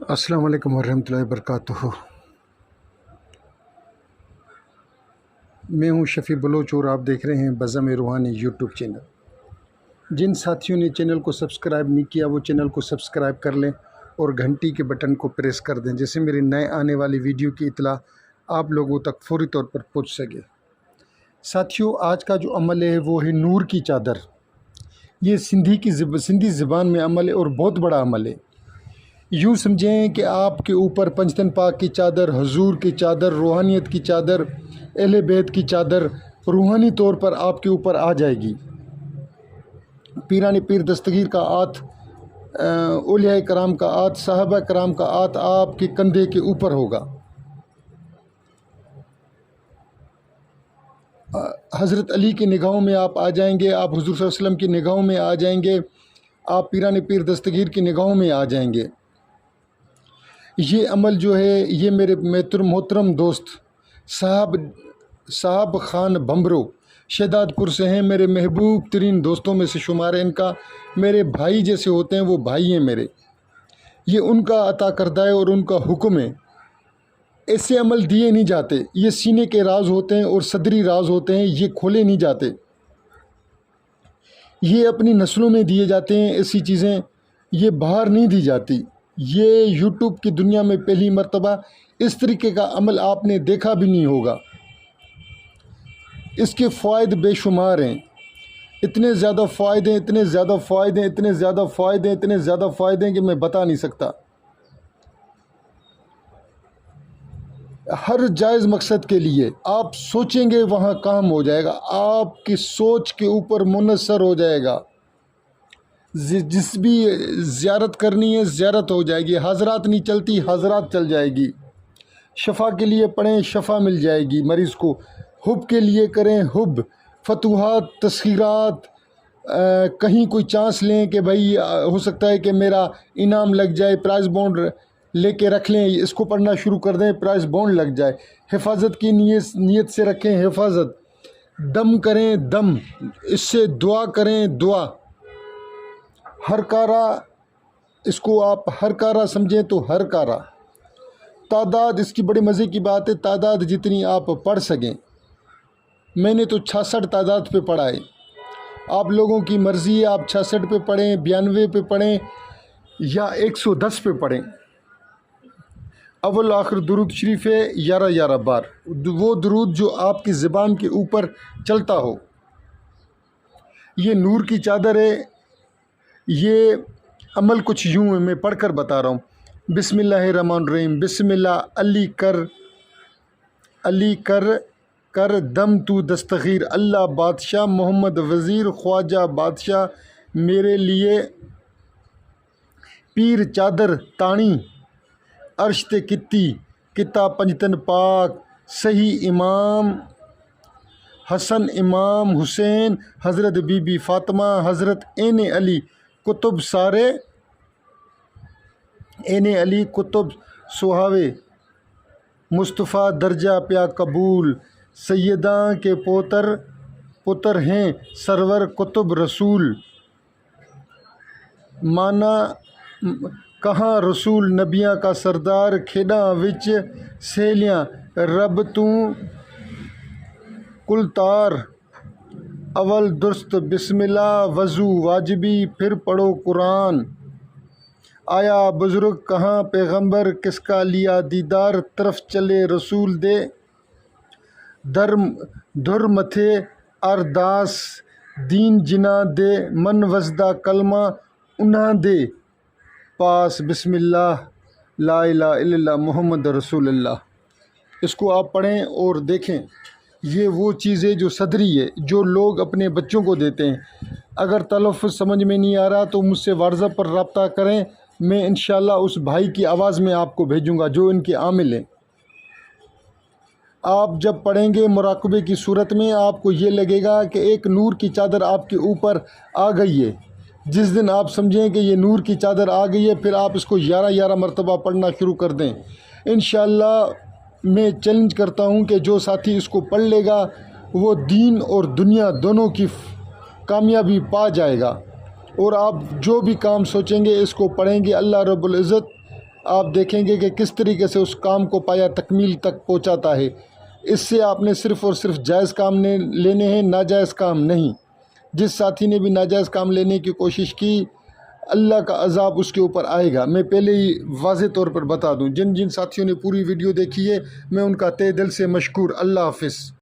السلام علیکم ورحمۃ اللہ وبرکاتہ۔ میں ہوں شفیع بلوچ اور آپ دیکھ رہے ہیں بزم روحانی یوٹیوب چینل۔ جن ساتھیوں نے چینل کو سبسکرائب نہیں کیا وہ چینل کو سبسکرائب کر لیں اور گھنٹی کے بٹن کو پریس کر دیں، جس سے میری نئے آنے والی ویڈیو کی اطلاع آپ لوگوں تک فوری طور پر پہنچ سکے۔ ساتھیوں، آج کا جو عمل ہے وہ ہے نور کی چادر۔ یہ سندھی زبان میں عمل ہے اور بہت بڑا عمل ہے۔ یوں سمجھیں کہ آپ کے اوپر پنجتن پاک کی چادر، حضور کی چادر، روحانیت کی چادر، اہل بیت کی چادر روحانی طور پر آپ کے اوپر آ جائے گی۔ پیران پیر دستگیر کا ہاتھ، اولیاء کرام کا ہاتھ، صحابہ کرام کا ہاتھ آپ کے کندھے کے اوپر ہوگا۔ حضرت علی کی نگاہوں میں آپ آ جائیں گے، آپ حضور صلی اللہ علیہ وسلم کی نگاہوں میں آ جائیں گے، آپ پیران پیر دستگیر کی نگاہوں میں آ جائیں گے۔ یہ عمل جو ہے یہ میرے محترم دوست صاحب خان بھمبرو شہداد پور سے ہیں، میرے محبوب ترین دوستوں میں سے شمار ہے۔ ان کا میرے بھائی جیسے ہوتے ہیں، وہ بھائی ہیں میرے۔ یہ ان کا عطا کردہ ہے اور ان کا حکم ہے۔ ایسے عمل دیے نہیں جاتے، یہ سینے کے راز ہوتے ہیں اور صدری راز ہوتے ہیں، یہ کھولے نہیں جاتے، یہ اپنی نسلوں میں دیے جاتے ہیں۔ ایسی چیزیں یہ باہر نہیں دی جاتی۔ یہ یوٹیوب کی دنیا میں پہلی مرتبہ اس طریقے کا عمل آپ نے دیکھا بھی نہیں ہوگا۔ اس کے فوائد بے شمار ہیں، اتنے زیادہ فوائد ہیں، اتنے زیادہ فوائد ہیں، اتنے زیادہ فوائد ہیں، اتنے زیادہ فوائد ہیں کہ میں بتا نہیں سکتا۔ ہر جائز مقصد کے لیے آپ سوچیں گے وہاں کام ہو جائے گا، آپ کی سوچ کے اوپر منحصر ہو جائے گا۔ جس بھی زیارت کرنی ہے زیارت ہو جائے گی، حاضرات نہیں چلتی حاضرات چل جائے گی۔ شفا کے لیے پڑھیں شفا مل جائے گی مریض کو، حب کے لیے کریں حب، فتوحات، تسخیرات، کہیں کوئی چانس لیں کہ بھائی ہو سکتا ہے کہ میرا انعام لگ جائے، پرائز بونڈ لے کے رکھ لیں، اس کو پڑھنا شروع کر دیں، پرائز بونڈ لگ جائے۔ حفاظت کی نیت سے رکھیں حفاظت، دم کریں دم، اس سے دعا کریں دعا۔ ہر کارا، اس کو آپ ہر کارا سمجھیں تو ہر کارا۔ تعداد اس کی بڑے مزے کی بات ہے، تعداد جتنی آپ پڑھ سکیں۔ میں نے تو 66 تعداد پہ پڑھا ہے، آپ لوگوں کی مرضی ہے، آپ 66 پہ پڑھیں، 92 پہ پڑھیں یا 110 پہ پڑھیں۔ اول آخر درود شریف ہے 11 بار، وہ درود جو آپ کی زبان کے اوپر چلتا ہو۔ یہ نور کی چادر ہے۔ یہ عمل کچھ یوں ہے، میں پڑھ کر بتا رہا ہوں۔ بسم اللہ الرحمن الرحیم۔ بسم اللہ علی کر دم تو دستگیر، اللہ بادشاہ محمد وزیر خواجہ بادشاہ میرے لیے پیر چادر تانی عرشت کتی کتا پنجتن پاک صحیح امام حسن امام حسین حضرت بی بی فاطمہ حضرت عین علی کتب سارے عین علی کتب صحابہ مصطفیٰ درجہ پیا قبول سیداں کے پتر ہیں سرور کتب رسول مانا کہاں رسول نبیاں کا سردار کھیڈاں وچ سہیلیاں رب تو کلتار اول درست بسم اللہ وضو واجبی پھر پڑھو قرآن آیا بزرگ کہاں پیغمبر کس کا لیا دیدار طرف چلے رسول دے دھر متھے ارداس دین جنا دے من وزدہ کلمہ انہاں دے پاس بسم اللہ لا الہ الا اللہ محمد رسول اللہ۔ اس کو آپ پڑھیں اور دیکھیں، یہ وہ چیز ہے جو صدری ہے، جو لوگ اپنے بچوں کو دیتے ہیں۔ اگر تلفظ سمجھ میں نہیں آ رہا تو مجھ سے واٹسپ پر رابطہ کریں، میں انشاءاللہ اس بھائی کی آواز میں آپ کو بھیجوں گا جو ان کے عامل ہیں۔ آپ جب پڑھیں گے مراقبے کی صورت میں آپ کو یہ لگے گا کہ ایک نور کی چادر آپ کے اوپر آ گئی ہے۔ جس دن آپ سمجھیں کہ یہ نور کی چادر آ گئی ہے، پھر آپ اس کو 11 مرتبہ پڑھنا شروع کر دیں۔ انشاءاللہ میں چیلنج کرتا ہوں کہ جو ساتھی اس کو پڑھ لے گا وہ دین اور دنیا دونوں کی کامیابی پا جائے گا، اور آپ جو بھی کام سوچیں گے اس کو پڑھیں گے، اللہ رب العزت آپ دیکھیں گے کہ کس طریقے سے اس کام کو پایا تکمیل تک پہنچاتا ہے۔ اس سے آپ نے صرف اور صرف جائز کام لینے ہیں، ناجائز کام نہیں۔ جس ساتھی نے بھی ناجائز کام لینے کی کوشش کی، اللہ کا عذاب اس کے اوپر آئے گا۔ میں پہلے ہی واضح طور پر بتا دوں، جن ساتھیوں نے پوری ویڈیو دیکھی ہے میں ان کا تہ دل سے مشکور۔ اللہ حافظ۔